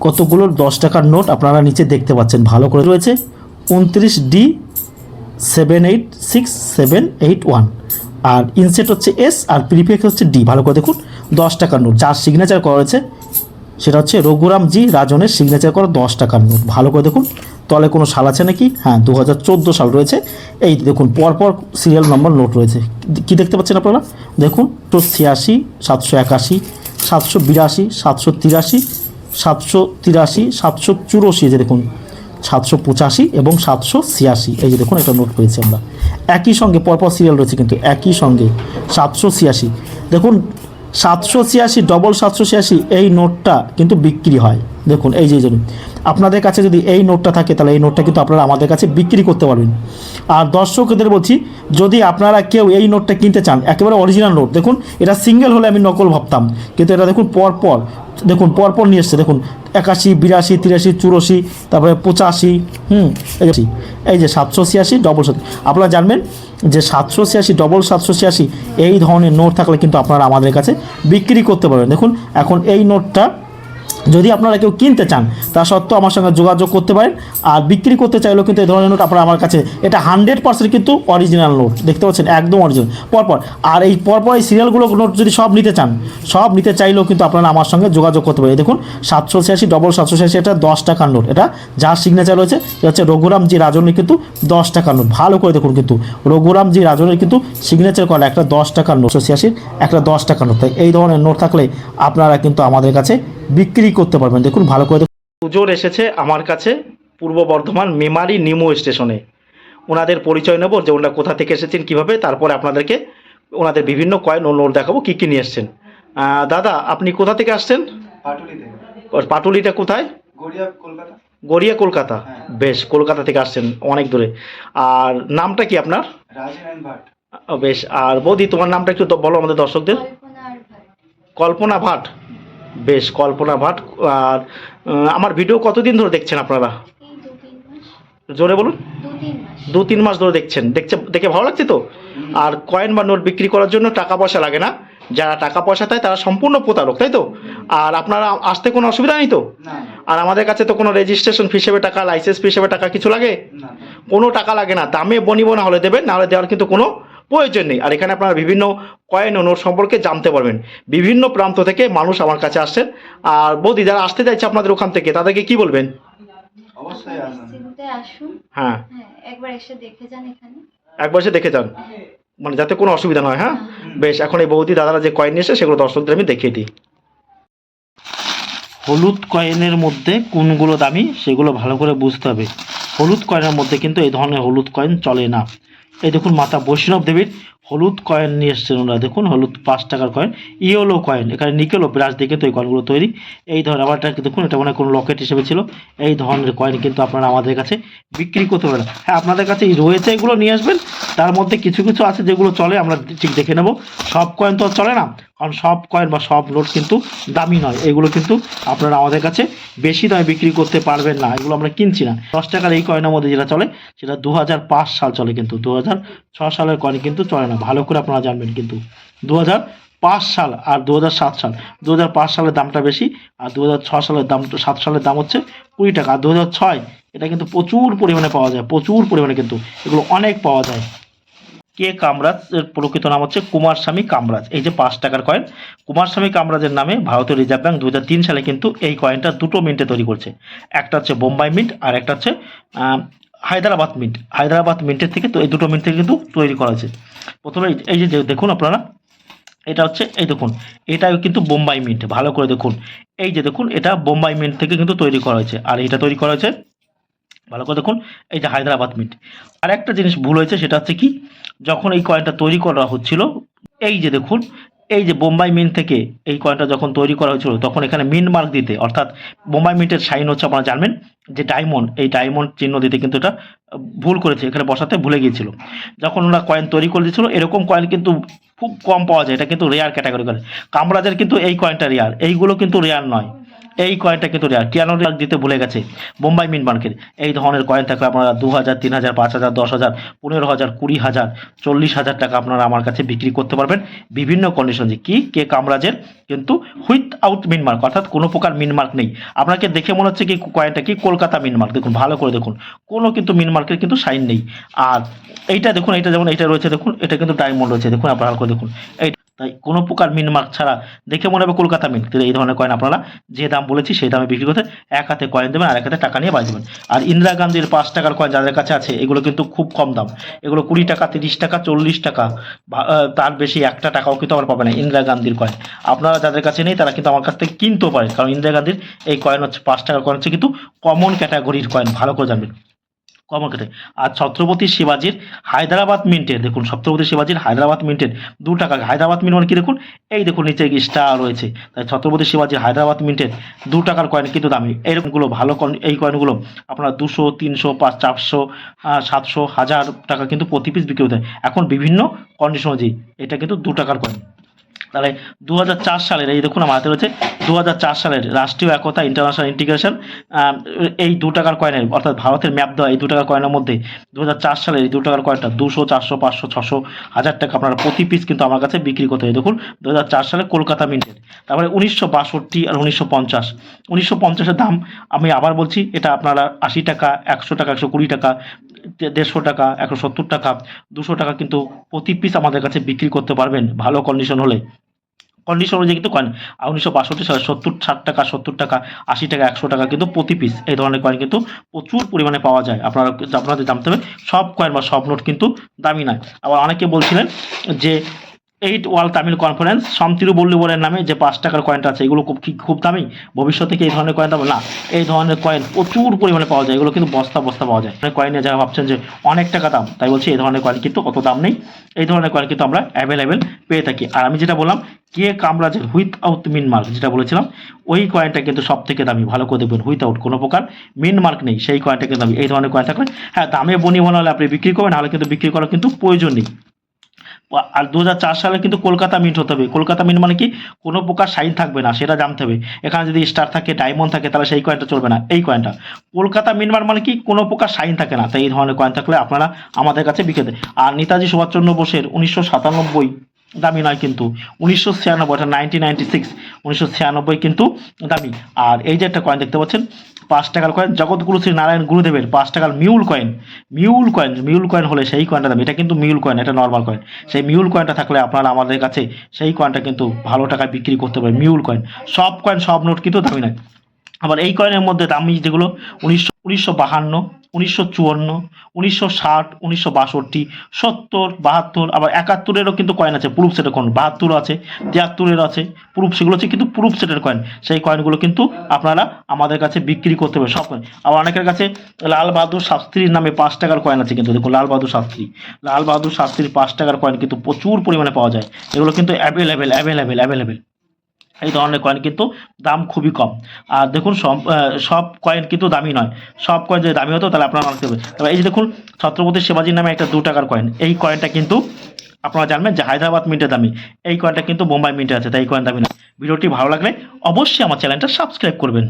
কতগুলো 10 টাকার নোট আপনারা নিচে দেখতে পাচ্ছেন, ভালো করে রয়েছে 29D 786781, আর ইনসেট হচ্ছে এস আর প্রিফিক্স হচ্ছে ডি। ভালো করে দেখুন 10 টাকার নোট, যার সিগনেচার করা রয়েছে সেটা হচ্ছে রঘুরাম জি রাজনের সিগনেচার করা 10 টাকার নোট। ভালো করে দেখুন তলে কোনো সাল আছে নাকি, হ্যাঁ 2014 সাল রয়েছে। এই দেখুন পরপর সিরিয়াল নম্বর নোট রয়েছে, কি দেখতে পাচ্ছেন আপনারা দেখুন, 86, 781, 782, 783, 783, 784, এই যে দেখুন 785 এবং 786, এই যে দেখুন একটা নোট পেয়েছি আমরা। একই সঙ্গে পরপর সিরিয়াল রয়েছে কিন্তু একই সঙ্গে 786, দেখুন 786 ডবল 786 এই নোটটা কিন্তু বিক্রি হয়। দেখুন এই যে জন্য আপনাদের কাছে যদি এই নোটটা থাকে তাহলে এই নোটটা কিন্তু আপনারা আমাদের কাছে বিক্রি করতে পারবেন। আর দর্শকদের বলছি, যদি আপনারা কেউ এই নোটটা কিনতে চান, একেবারে অরিজিনাল নোট, দেখুন এটা সিঙ্গেল হলে আমি নকল ভাবতাম, কিন্তু এটা দেখুন পরপর, দেখুন পরপর নিয়ে এসছে, দেখুন 81, 82, 83, 84, তারপরে 85, এই যে 786 ডবল 7। আপনারা জানবেন যে 786 ডবল 786 এই ধরনের নোট থাকলে কিন্তু আপনারা আমাদের কাছে বিক্রি করতে পারবেন। দেখুন এখন এই নোটটা যদি আপনারা কেউ কিনতে চান তা সত্ত্বেও আমার সঙ্গে যোগাযোগ করতে পারেন, আর বিক্রি করতে চাইলেও কিন্তু এই ধরনের নোট আপনারা আমার কাছে, এটা 100% কিন্তু অরিজিনাল নোট, দেখতে পাচ্ছেন একদম অরিজিনাল পরপর। আর এই পরপর এই সিরিয়ালগুলো নোট যদি সব নিতে চান, সব নিতে চাইলেও কিন্তু আপনারা আমার সঙ্গে যোগাযোগ করতে পারেন। দেখুন 786 ডবল 786 এটা 10 টাকার নোট, এটা যার সিগনেচার রয়েছে এটা হচ্ছে রঘুরামজি রাজনের কিন্তু 10 টাকার নোট। ভালো করে দেখুন কিন্তু রঘুরামজি রাজনের কিন্তু সিগনেচার করা একটা 10 টাকার নোট, 786 একটা 10 টাকার নোট। তাই এই ধরনের নোট থাকলে আপনারা কিন্তু আমাদের কাছে বিক্রি করতে পারবেন। দেখুন ভালো করে দেখুন। পুজোর এসেছে আমার কাছে পূর্ব বর্ধমান মেমারি নিমো স্টেশনে, ওনাদের পরিচয় নেব যে ওনারা কোথা থেকে এসেছেন কীভাবে, তারপরে আপনাদেরকে ওনাদের বিভিন্ন কয়েন ও নোট দেখাবো কী কী নিয়ে এসছেন। দাদা আপনি কোথা থেকে আসছেন? পাটুলি থেকে। পাটুলিটা কোথায়? গড়িয়া, কলকাতা। গড়িয়া কলকাতা, বেশ কলকাতা থেকে আসছেন অনেক দূরে। আর নামটা কি আপনার? রাজেন ভাট। বেশ, আর বৌদি তোমার নামটা একটু বলো আমাদের দর্শকদের। কল্পনা ভাট, বেশ কল্পনা ভাট। আর আমার ভিডিও কতদিন ধরে দেখছেন আপনারা? জোরে বলুন। 2-3 মাস ধরে দেখছেন, দেখে ভালো লাগছে তো? আর কয়েন বা নোট বিক্রি করার জন্য টাকা পয়সা লাগে না, যারা টাকা পয়সা দেয় তারা সম্পূর্ণ প্রতারক, তাই তো? আর আপনারা আসতে কোনো অসুবিধা নেই তো? আর আমাদের কাছে তো কোনো রেজিস্ট্রেশন ফি হিসেবে টাকা, লাইসেন্স ফি হিসেবে টাকা কিছু লাগে? কোনো টাকা লাগে না, দামে বনিব না হলে দেবেন, না হলে দেওয়ার কিন্তু কোনো প্রয়োজন নেই। আর এখানে আপনারা বিভিন্ন কয়েন ও নোট সম্পর্কে জানতে পারবেন। বিভিন্ন প্রান্ত থেকে মানুষ আমার কাছে আসছেন। আর বৌদি যারা আসতে চাইছে আপনাদের ওখান থেকে, তাদেরকে কি বলবেন? অবশ্যই আসুন, হ্যাঁ একবার এসে দেখে যান, এখানে একবার এসে দেখে যান, মানে যাতে কোনো অসুবিধা না হয়। হ্যাঁ বেশ, এখন এই বৌদি দাদারা যে কয়েন নিয়ে এসে সেগুলো দর্শকদের আমি দেখিয়ে দিই। হলুদ কয়েনের মধ্যে কোনগুলো দামি সেগুলো ভালো করে বুঝতে হবে। হলুদ কয়েনের মধ্যে কিন্তু এই ধরনের হলুদ কয়েন চলে না। এই দেখুন মাতা বৈষ্ণব দেবীর হলুদ কয়েন নিয়ে এসছেন ওনারা, দেখুন হলুদ 5 টাকার কয়েন, ইয়েলো কয়েন, এখানে নিকেল ও ব্রাশ দিয়ে কিন্তু এই কয়েনগুলো তৈরি। এই ধরনের আবার দেখুন এটা মানে কোনো লকেট হিসেবে ছিল। এই ধরনের কয়েন কিন্তু আপনারা আমাদের কাছে বিক্রি করতে পারেন। হ্যাঁ আপনাদের কাছে রয়েছে, এগুলো নিয়ে আসবেন। তার মধ্যে কিছু কিছু আছে যেগুলো চলে, আমরা ঠিক দেখে নেব। সব কয়েন তো চলে না, কারণ সব কয়েন বা সব নোট কিন্তু দামি নয়। এগুলো কিন্তু আপনারা আমাদের কাছে বেশি দামে বিক্রি করতে পারবেন না, এগুলো আমরা কিনছি না। 10 টাকার এই কয়েনের মধ্যে যেটা চলে সেটা 2005 সাল চলে, কিন্তু 2006 সালের কয়েন কিন্তু চলে না, ভালো করে আপনারা জানবেন। কিন্তু 2005 সাল আর 2007 সাল, 2005 সালের দামটা বেশি, আর 2006 সালের দাম, 7 সালের দাম হচ্ছে 20 টাকা। আর 2006 এটা কিন্তু প্রচুর পরিমাণে পাওয়া যায়, প্রচুর পরিমাণে কিন্তু এগুলো অনেক পাওয়া যায়। কে কামরাজ এর প্রকৃত নাম হচ্ছে কুমারস্বামী কামরাজ। এই যে 5 টাকার কয়েন, কুমারস্বামী কামরাজের নামে ভারতীয় রিজার্ভ ব্যাংক 2003 সালে কিন্তু এই কয়েনটা দুটো মিন্টে তৈরি করছে। একটা হচ্ছে বোম্বাই মিন্ট আর একটা হচ্ছে হায়দ্রাবাদ মিন্ট। হায়দ্রাবাদ মিন্টের থেকে তো এই দুটো মিন্ট থেকে কিন্তু তৈরি করা হয়েছে। প্রথমে এই যে দেখুন আপনারা, এটা হচ্ছে এই দেখুন, এটা কিন্তু বোম্বাই মিন্ট, ভালো করে দেখুন। এই যে দেখুন এটা বোম্বাই মিন্ট থেকে কিন্তু তৈরি করা হয়েছে, আর এটা তৈরি করা হয়েছে ভালো করে দেখুন এই যে হায়দ্রাবাদ মিন্ট। আর একটা জিনিস ভুল হয়েছে, সেটা হচ্ছে কি, যখন এই কয়েনটা তৈরি করা হচ্ছিল, এই যে দেখুন এই যে বোম্বাই মিন্ট থেকে এই কয়েনটা যখন তৈরি করা হয়েছিল, তখন এখানে মিন্ট মার্ক দিতে, অর্থাৎ বোম্বাই মিন্টের সাইন হচ্ছে আপনারা জানবেন যে ডায়মন্ড, এই ডায়মন্ড চিহ্ন দিতে কিন্তু এটা ভুল করেছে, এখানে বসাতে ভুলে গিয়েছিল। যখন ওরা কয়েন তৈরি করে দিয়েছিল, এরকম কয়েন কিন্তু খুব কম পাওয়া যায়, এটা কিন্তু রেয়ার ক্যাটাগরি করে। কামরাজের কিন্তু এই কয়েনটা রেয়ার, এইগুলো কিন্তু রেয়ার নয়। এই কয়েনটা কিন্তু রেয়ার, কেন রেয়ার দিতে ভুলে গেছে বোম্বাই মিন্ট মার্কেট। এই ধরনের কয়েন থাকলে আপনারা 2,000, 3,000, 5,000, 10,000, 15,000, 20,000, 40,000 টাকা আপনারা আমার কাছে বিক্রি করতে পারবেন বিভিন্ন কন্ডিশন। কি কেক আমরাজের কিন্তু উইথআউট মিন্ট মার্ক, অর্থাৎ কোনো প্রকার মিন্ট মার্ক নেই। আপনাকে দেখে মনে হচ্ছে কি কয়েনটা কি কলকাতা মিন্ট মার্ক, দেখুন ভালো করে দেখুন, কোনো কিন্তু মিন্ট মার্কের কিন্তু সাইন নেই। আর এইটা দেখুন, এইটা যেমন এইটা রয়েছে দেখুন, এটা কিন্তু ডায়মন্ড রয়েছে দেখুন, আপনারা ভালো করে দেখুন। এই তাই কোনো প্রকার মিন্ট মার্ক ছাড়া দেখে মনে হবে কলকাতা মিন্ট, কিন্তু এই ধরনের কয়েন আপনারা যে দাম বলেছি সেই দামে বিক্রি করতে এক হাতে কয়েন দেবেন আর এক হাতে টাকা নিয়ে বাড়ি দেবেন। আর ইন্দিরা গান্ধীর 5 টাকার কয়েন যাদের কাছে আছে এগুলো কিন্তু খুব কম দাম, এগুলো 20 টাকা, 30 টাকা, 40 টাকা, তার বেশি একটা টাকাও কিন্তু আমার পাবে না ইন্দিরা গান্ধীর কয়েন। আপনারা যাদের কাছে নেই তারা কিন্তু আমার কাছ থেকে কিনতেও পারেন, কারণ ইন্দিরা গান্ধীর এই কয়েন হচ্ছে 5 টাকার কয়েন হচ্ছে কিন্তু কমন ক্যাটাগরির কয়েন, ভালো করে জানবেন কমন ক্যাটাগরি। আর ছত্রপতি শিবাজির হায়দ্রাবাদ মিন্টের দেখুন, ছত্রপতি শিবাজির হায়দ্রাবাদ মিন্টের 2 টাকা, হায়দ্রাবাদ মিন্ট মানে কি দেখুন, এই দেখুন নিচে স্টার রয়েছে, তাই ছত্রপতি শিবাজির হায়দ্রাবাদ মিন্টের 2 টাকার কয়েন কিন্তু দামি। এইরকমগুলো ভালো এই কয়েনগুলো আপনারা 200, 300, 400, 700, 1000 টাকা কিন্তু প্রতি পিস বিক্রি হতে হয় এখন বিভিন্ন কন্ডিশন অনুযায়ী। এটা কিন্তু 2 টাকার কয়েন। তাহলে 2004 সালের এই দেখুন আমার হাতে রয়েছে 2004 সালের রাষ্ট্রীয় একতা ইন্টারন্যাশনাল ইন্টিগ্রেশন, এই 2 টাকার কয়েনের অর্থাৎ ভারতের ম্যাপ দেওয়া এই 2 টাকার কয়েনের মধ্যে 2004 সালের এই 2 টাকার কয়েনটা 200, 400, 500, 600, 1000 টাকা আপনারা প্রতি পিস কিন্তু আমার কাছে বিক্রি করতে হয়। দেখুন 2004 সালে কলকাতা মিন্টের। তারপরে 1962 আর 1950, 1950-এর দাম আমি আবার বলছি, এটা আপনারা 80 টাকা, 100 টাকা, 120 টাকা, 150 টাকা, 170 টাকা, 200 টাকা কিন্তু প্রতি পিস আমাদের কাছে বিক্রি করতে পারবেন ভালো কন্ডিশন হলে। কন্ডিশন অনুযায়ী কিন্তু কয়েন। আর 1962 সালে 60 টাকা, 70 টাকা, 80 টাকা, 100 টাকা কিন্তু প্রতি পিস এই ধরনের কয়েন কিন্তু প্রচুর পরিমাণে পাওয়া যায়। আপনাদের জানতে হবে সব কয়েন বা সব নোট কিন্তু দামি নয়। আবার অনেকে বলছিলেন যে 8 ওয়ার্ল্ড তামিল কনফারেন্স সমতিরুবল্লুবরের নামে যে 5 টাকার কয়েনটা আছে এগুলো খুব দামি, ভবিষ্যতে কি এই ধরনের কয়েন দাম? না, এই ধরনের কয়েন প্রচুর পরিমাণে পাওয়া যায়, এগুলো কিন্তু বস্তা বস্তা পাওয়া যায়। কয়েনে যারা ভাবছেন যে অনেক টাকা দাম, তাই বলছি এই ধরনের কয়েন কিন্তু অত দাম নেই, এই ধরনের কয়েন কিন্তু আমরা অ্যাভেলেবেল পেয়ে থাকি। আর আমি যেটা বললাম কেক আমরাজের উইথআউট মিন্ট মার্ক যেটা বলেছিলাম, ওই কয়েনটা কিন্তু সব থেকে দামি, ভালো করে দেখবেন, উইথআউট কোনো প্রকার মিন্ট মার্ক নেই, সেই কয়েনটা কিন্তু দামি। এই ধরনের কয়েন থাকলে হ্যাঁ দামে বনি মনে হলে আপনি বিক্রি করবেন, নাহলে কিন্তু বিক্রি করার কিন্তু প্রয়োজন নেই। আর 2004 সালে কিন্তু কলকাতা মিন্ট হতে হবে। কলকাতা মিন্ট মানে কি কোনো প্রকার সাইন থাকবে না, সেটা জানতে হবে। এখানে যদি স্টার থাকে, ডায়মন্ড থাকে, তাহলে সেই কয়েনটা চলবে না। এই কয়েনটা কলকাতা মিন্ট মানে কি কোনো প্রকার সাইন থাকে না, তাই এই ধরনের কয়েন থাকলে আপনারা আমাদের কাছে বিক্রি দেন। আর নেতাজি সুভাষচন্দ্র বোসের 1997 দামি নয় কিন্তু, 1996 অর্থাৎ 1996, 1996 কিন্তু দামি। আর এই যে একটা কয়েন দেখতে পাচ্ছেন 5 টাকার কয়েন, জগৎগুরু শ্রী নারায়ণ গুরুদেবের 5 টাকার মিউল কয়েন। মিউল কয়েন হলে সেই কয়েনটা দামি, এটা কিন্তু মিউল কয়েন, এটা নর্মাল কয়েন। সেই মিউল কয়েনটা থাকলে আপনারা আমাদের কাছে সেই কয়েনটা কিন্তু ভালো টাকায় বিক্রি করতে পারেন। মিউল কয়েন, সব কয়েন সব নোট কিন্তু দামি নয়। আবার এই কয়েনের মধ্যে দামি যেগুলো 1952, 1954, 1960, 1962, 70, 72, আবার 71-এরও কিন্তু কয়েন আছে প্রুফ সেটের কয়েন, 72 আছে, 73-এর আছে প্রুফ, সেগুলো হচ্ছে কিন্তু প্রুফ সেটের কয়েন। সেই কয়েনগুলো কিন্তু আপনারা আমাদের কাছে বিক্রি করতে পারবেন সব কয়েন। আবার অনেকের কাছে লাল বাহাদুর শাস্ত্রীর নামে 5 টাকার কয়েন আছে কিন্তু, দেখুন লাল বাহাদুর শাস্ত্রীর 5 টাকার কয়েন কিন্তু প্রচুর পরিমাণে পাওয়া যায়, এগুলো কিন্তু অ্যাভেলেবেল। এই ধরনের কয়েন কিন্তু দাম খুবই কম। আর দেখুন সব কয়েন কিন্তু দামি নয়, সব কয়েন যদি দামি হতো তাহলে আপনারা মানতে হবে। তবে এই যে দেখুন ছত্রপতি শিবাজির নামে একটা 2 টাকার কয়েন, এই কয়েনটা কিন্তু আপনারা জানবেন যে হায়দ্রাবাদ মিন্টের দামি, এই কয়েনটা কিন্তু বোম্বাই মিন্টে আছে, তাই এই কয়েন দামি নয়। ভিডিওটি ভালো লাগলে অবশ্যই আমার চ্যানেলটা সাবস্ক্রাইব করবেন।